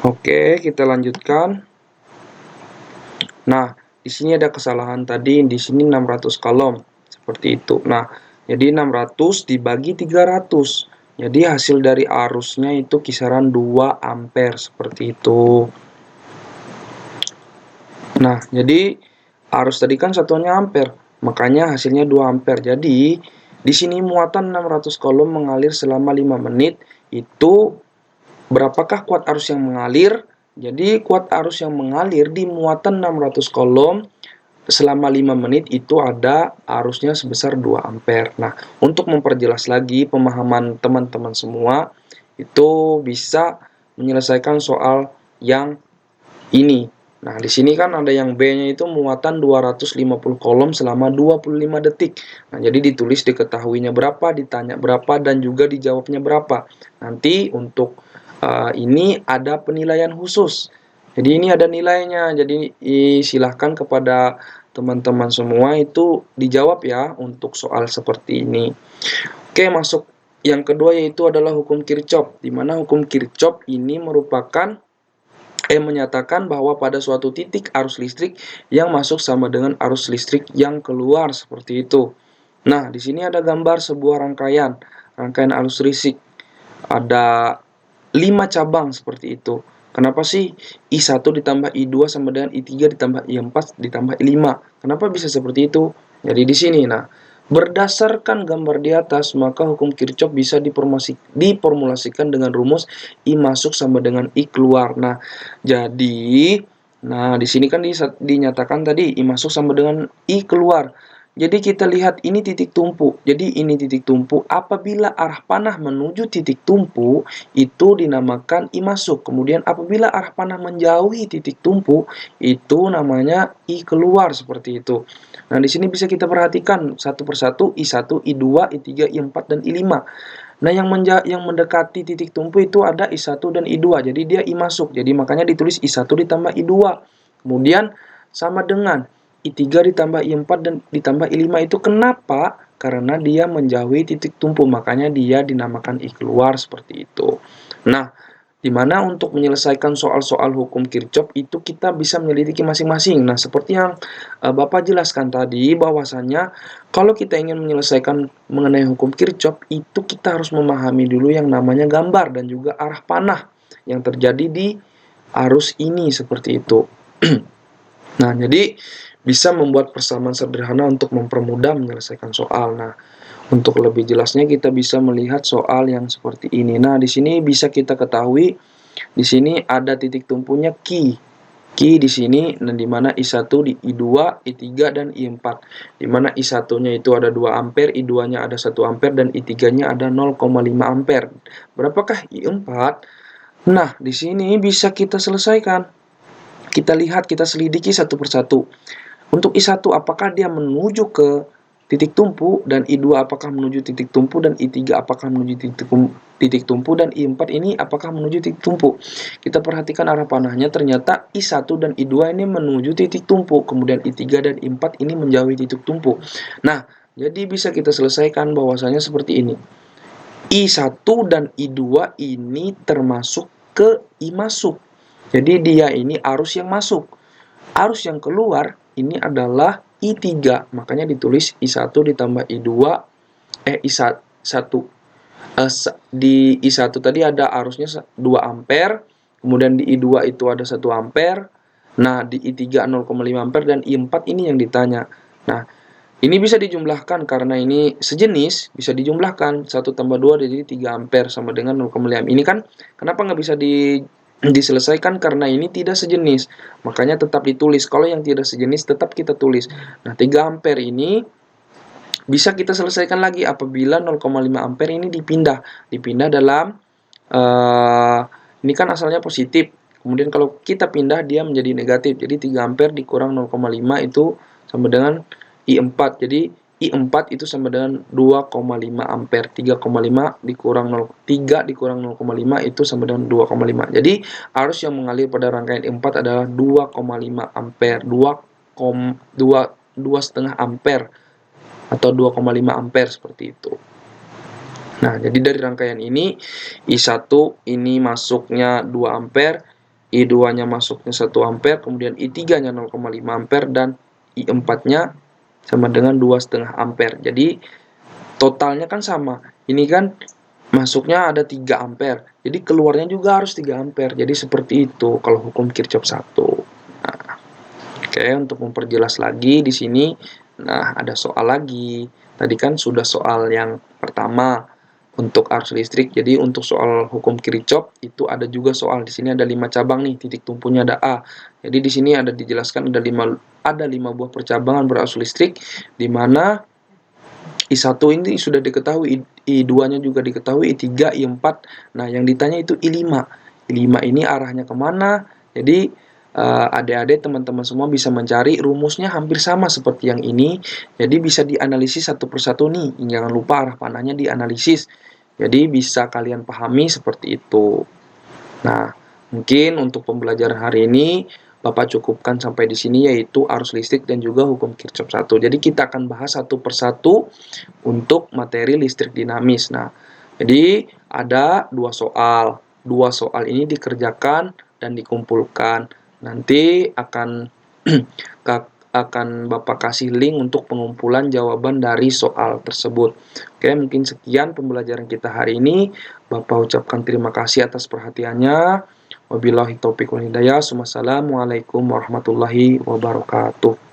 Oke, kita lanjutkan. Nah, di sini ada kesalahan tadi, di sini 600 kolom. Seperti itu. Nah, jadi 600 dibagi 300. Jadi hasil dari arusnya itu kisaran 2 ampere seperti itu. Nah, jadi arus tadi kan satuannya ampere, makanya hasilnya 2 ampere. Jadi, di sini muatan 600 kolom mengalir selama 5 menit, itu berapakah kuat arus yang mengalir? Jadi, kuat arus yang mengalir di muatan 600 kolom selama 5 menit itu ada arusnya sebesar 2 ampere. Nah, untuk memperjelas lagi pemahaman teman-teman semua, itu bisa menyelesaikan soal yang ini. Nah, di sini kan ada yang B-nya itu muatan 250 kolom selama 25 detik. Nah, jadi ditulis diketahuinya berapa, ditanya berapa, dan juga dijawabnya berapa. Nanti untuk ini ada penilaian khusus. Jadi ini ada nilainya. Jadi silahkan kepada teman-teman semua itu dijawab ya untuk soal seperti ini. Oke, masuk yang kedua yaitu adalah hukum Kirchhoff, di mana hukum Kirchhoff ini merupakan menyatakan bahwa pada suatu titik arus listrik yang masuk sama dengan arus listrik yang keluar seperti itu. Nah, di sini ada gambar sebuah rangkaian arus listrik. Ada 5 cabang seperti itu. Kenapa sih I1 ditambah I2 sama dengan I3 ditambah I4 ditambah I5? Kenapa bisa seperti itu? Jadi di sini, nah, berdasarkan gambar di atas, maka hukum Kirchhoff bisa diformulasikan dengan rumus I masuk sama dengan I keluar. Nah, jadi, di sini kan dinyatakan tadi I masuk sama dengan I keluar. Jadi kita lihat ini titik tumpu. Jadi ini titik tumpu. Apabila arah panah menuju titik tumpu, itu dinamakan I masuk. Kemudian apabila arah panah menjauhi titik tumpu, itu namanya I keluar seperti itu. Nah, di sini bisa kita perhatikan satu persatu I1, I2, I3, I4, dan I5. Nah, yang mendekati titik tumpu itu ada I1 dan I2. Jadi dia I masuk. Jadi makanya ditulis I1 ditambah I2. Kemudian sama dengan I3 ditambah I4 dan ditambah I5 itu kenapa? Karena dia menjauhi titik tumpu, makanya dia dinamakan I keluar seperti itu. Nah, di mana untuk menyelesaikan soal-soal hukum Kirchhoff itu kita bisa menyelidiki masing-masing. Nah, seperti yang Bapak jelaskan tadi, bahwasanya kalau kita ingin menyelesaikan mengenai hukum Kirchhoff, itu kita harus memahami dulu yang namanya gambar dan juga arah panah yang terjadi di arus ini seperti itu. Nah, jadi bisa membuat persamaan sederhana untuk mempermudah menyelesaikan soal. Nah, untuk lebih jelasnya kita bisa melihat soal yang seperti ini. Nah, di sini bisa kita ketahui di sini ada titik tumpunya Q. Q di sini di mana I1 di I2, I3 dan I4. Di mana I1-nya itu ada 2 ampere, I2-nya ada 1 ampere dan I3-nya ada 0,5 ampere. Berapakah I4? Nah, di sini bisa kita selesaikan. Kita lihat, kita selidiki satu persatu. Untuk I1 apakah dia menuju ke titik tumpu, dan I2 apakah menuju titik tumpu, dan I3 apakah menuju titik tumpu, dan I4 ini apakah menuju titik tumpu. Kita perhatikan arah panahnya, ternyata I1 dan I2 ini menuju titik tumpu, kemudian I3 dan I4 ini menjauhi titik tumpu. Nah, jadi bisa kita selesaikan bahwasanya seperti ini. I1 dan I2 ini termasuk ke I masuk. Jadi dia ini arus yang masuk. Arus yang keluar ini adalah I3, makanya ditulis I1 ditambah I2, I1. Di I1 tadi ada arusnya 2 ampere, kemudian di I2 itu ada 1 ampere, nah di I3 0,5 ampere, dan I4 ini yang ditanya. Nah, ini bisa dijumlahkan karena ini sejenis, bisa dijumlahkan 1 tambah 2 jadi 3 ampere sama dengan 0,5. Ini kan kenapa nggak bisa diselesaikan? Karena ini tidak sejenis, makanya tetap ditulis. Kalau yang tidak sejenis tetap kita tulis. Nah, 3 ampere ini bisa kita selesaikan lagi apabila 0,5 ampere ini dipindah dalam ini kan asalnya positif. Kemudian kalau kita pindah dia menjadi negatif. Jadi 3 ampere dikurang 0,5 itu sama dengan I4. Jadi I4 itu sama dengan 2,5 ampere. 3,5 dikurang 3 dikurang 0,5 itu sama dengan 2,5. Jadi arus yang mengalir pada rangkaian I4 adalah 2,5 ampere. 2,5 ampere atau 2,5 ampere seperti itu. Nah, jadi dari rangkaian ini I1 ini masuknya 2 ampere, I2-nya masuknya 1 ampere, kemudian I3-nya 0,5 ampere, dan I4-nya sama dengan 2,5 ampere. Jadi totalnya kan sama. Ini kan masuknya ada 3 ampere. Jadi keluarnya juga harus 3 ampere. Jadi seperti itu kalau hukum Kirchhoff 1. Nah, oke, untuk memperjelas lagi di sini, nah ada soal lagi. Tadi kan sudah soal yang pertama untuk arus listrik. Jadi untuk soal hukum Kirchhoff itu ada juga soal. Di sini ada 5 cabang nih, titik tumpunya ada A. Jadi di sini ada dijelaskan ada 5 buah percabangan berarus listrik, di mana I1 ini sudah diketahui, I2-nya juga diketahui, I3, I4. Nah, yang ditanya itu I5. I5 ini arahnya kemana? Jadi adik-adik teman-teman semua bisa mencari, rumusnya hampir sama seperti yang ini. Jadi bisa dianalisis satu persatu nih. Jangan lupa arah panahnya dianalisis. Jadi bisa kalian pahami seperti itu. Nah, mungkin untuk pembelajaran hari ini Bapak cukupkan sampai di sini, yaitu arus listrik dan juga hukum Kirchhoff 1. Jadi kita akan bahas satu persatu untuk materi listrik dinamis. Nah, jadi ada 2 soal. 2 soal ini dikerjakan dan dikumpulkan. Nanti akan Bapak kasih link untuk pengumpulan jawaban dari soal tersebut. Oke, mungkin sekian pembelajaran kita hari ini. Bapak ucapkan terima kasih atas perhatiannya. Wabillahi taufiq wal hidayah. Wassalamualaikum warahmatullahi wabarakatuh.